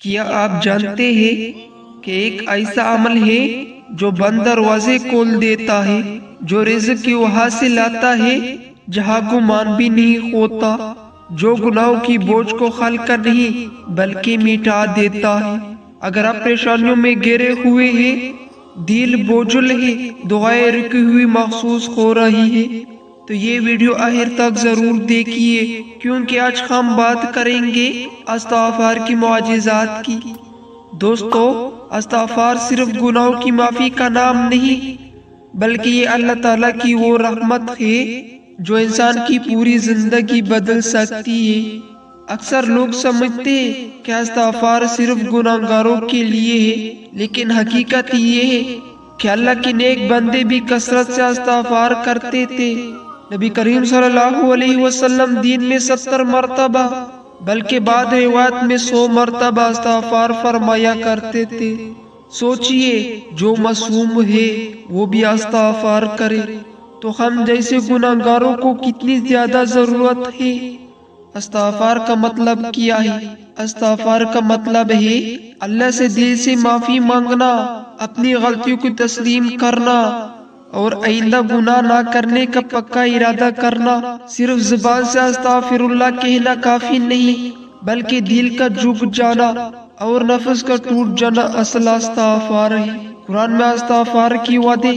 کیا آپ جانتے ہیں کہ ایک ایسا عمل ہے جو بند دروازے کھول دیتا ہے، جو رزق کی وہاں سے لاتا ہے جہاں گمان بھی نہیں ہوتا، جو گناہوں کی بوجھ کو ہلکا نہیں بلکہ مٹا دیتا ہے۔ اگر آپ پریشانیوں میں گھرے ہوئے ہیں، دل بوجھل ہے، دعائیں رکی ہوئی محسوس ہو رہی ہے، تو یہ ویڈیو آخر تک ضرور دیکھیے، کیونکہ آج ہم بات کریں گے استغفار کی معجزات کی۔ دوستو، استغفار صرف گناہوں کی معافی کا نام نہیں، بلکہ یہ اللہ تعالیٰ کی وہ رحمت ہے جو انسان کی پوری زندگی بدل سکتی ہے۔ اکثر لوگ سمجھتے ہیں کہ استغفار صرف گناہگاروں کے لیے ہے، لیکن حقیقت یہ ہے کہ اللہ کے نیک بندے بھی کثرت سے استغفار کرتے تھے۔ نبی کریم صلی اللہ علیہ وسلم دن میں 70 مرتبہ بلکہ بعض روایت میں 100 مرتبہ استغفار فرمایا کرتے تھے۔ سوچئے، جو معصوم ہے وہ بھی استغفار کرے تو ہم جیسے گناہگاروں کو کتنی زیادہ ضرورت ہے۔ استغفار کا مطلب کیا ہے؟ استغفار کا مطلب ہے اللہ سے دل سے معافی مانگنا، اپنی غلطیوں کو تسلیم کرنا اور آئندہ گناہ نہ کرنے کا پکا ارادہ کرنا۔ صرف زبان سے استغفر اللہ کہنا کافی نہیں، بلکہ دل کا جھک جانا اور نفس کا ٹوٹ جانا اصل استغفار ہے۔ قرآن میں استغفار کی وعدے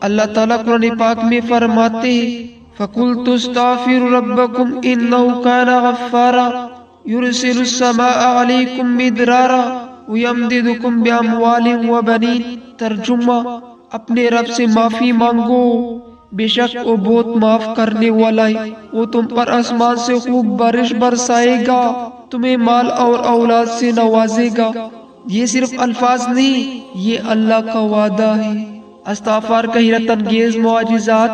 اللہ تعالیٰ قرآن پاک میں فرماتے ہیں، فَقُلْتُ اسْتَغْفِرُوا رَبَّكُمْ إِنَّهُ كَانَ غَفَّارًا يُرْسِلُ السَّمَاءَ عَلَيْكُمْ مِدْرَارًا وَيَمْدِدْكُمْ بِأَمْوَالٍ وَبَنِينَ۔ ترجمہ: اپنے رب سے معافی مانگو، بے شک وہ بہت معاف کرنے والا ہے، وہ تم پر آسمان سے خوب بارش برسائے گا، تمہیں مال اور اولاد سے نوازے گا۔ یہ صرف الفاظ نہیں، یہ اللہ کا وعدہ ہے۔ استغفار کا حیرت انگیز معجزات۔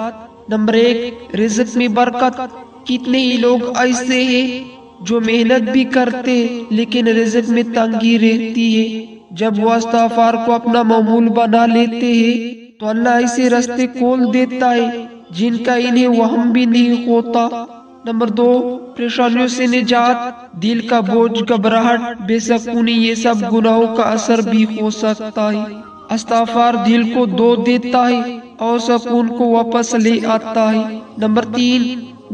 نمبر 1، رزق میں برکت۔ کتنے ہی لوگ ایسے ہیں جو محنت بھی کرتے لیکن رزق میں تنگی رہتی ہے۔ جب وہ استغفار کو اپنا معمول بنا لیتے ہیں تو اللہ ایسے راستے کھول دیتا ہے جن کا انہیں وہم بھی نہیں ہوتا۔ نمبر 2، پریشانیوں سے نجات۔ دل کا بوجھ، گھبراہٹ، بے سکونی، یہ سب گناہوں کا اثر بھی ہو سکتا ہے۔ استغفار دل کو دھو دیتا ہے اور سکون کو واپس لے آتا ہے۔ نمبر 3،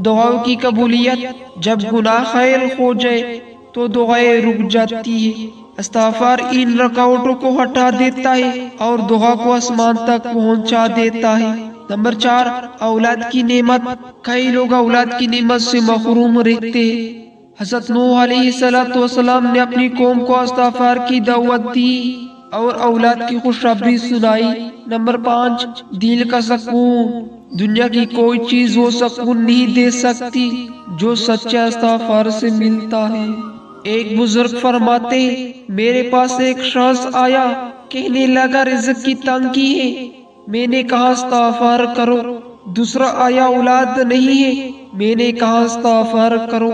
دعاؤں کی قبولیت۔ جب گناہ خیر ہو جائے تو دعائیں رک جاتی ہیں۔ استغفار ان رکاوٹوں کو ہٹا دیتا ہے اور دعا کو آسمان تک پہنچا دیتا ہے۔ نمبر 4، اولاد کی نعمت۔ کئی لوگ اولاد کی نعمت سے محروم رہتے ہیں۔ حضرت نوح علیہ السلام نے اپنی قوم کو استغفار کی دعوت دی اور اولاد کی خوشخبری سنائی۔ نمبر 5، دل کا سکون۔ دنیا کی کوئی چیز وہ سکون نہیں دے سکتی جو سچے استغفار سے ملتا ہے۔ ایک بزرگ فرماتے ہیں، میرے پاس ایک شخص آیا، کہنے لگا رزق کی تنگی ہے۔ میں نے کہا استغفار کرو۔ دوسرا آیا، اولاد نہیں ہے۔ میں نے کہا استغفار کرو۔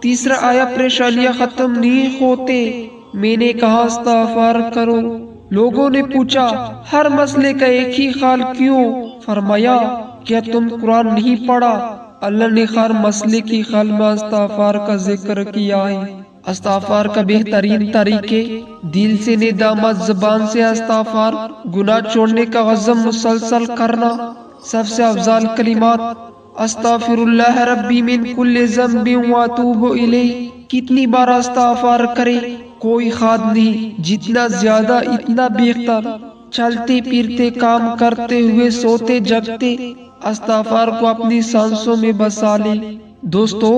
تیسرا آیا، پریشانیاں ختم نہیں ہوتے۔ میں نے کہا استغفار کرو۔ لوگوں نے پوچھا، ہر مسئلے کا ایک ہی حال کیوں؟ فرمایا، کیا تم قرآن نہیں پڑھا؟ اللہ نے ہر مسئلے کی حل میں استغفار کا ذکر کیا ہے۔ استغفار کا بہترین طریقے: دل سے ندامت، زبان سے استغفار، گناہ چھوڑنے کا عزم مسلسل کرنا۔ سب سے افضل کلمات: استغفر اللہ ربی من کل ذنب واتوب الیہ۔ کتنی بار استغفار کریں، کوئی حد نہیں، جتنا زیادہ اتنا بہتر۔ چلتے پھرتے، کام کرتے ہوئے، سوتے جگتے، استغفار کو اپنی سانسوں میں بسا لیں۔ دوستو،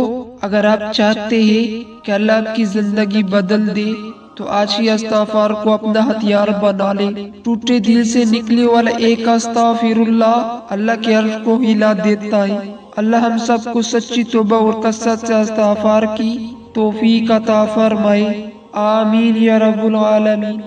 اگر آپ چاہتے ہیں کہ اللہ آپ کی زندگی بدل دے تو آج ہی استغفار کو اپنا ہتھیار بنا لیں۔ ٹوٹے دل سے نکلے والا ایک استغفر اللہ کے عرش کو ہلا دیتا ہے۔ اللہ ہم سب کو سچی توبہ اور کثرت سے استغفار کی توفیق عطا فرمائے۔ آمین یا رب العالمین۔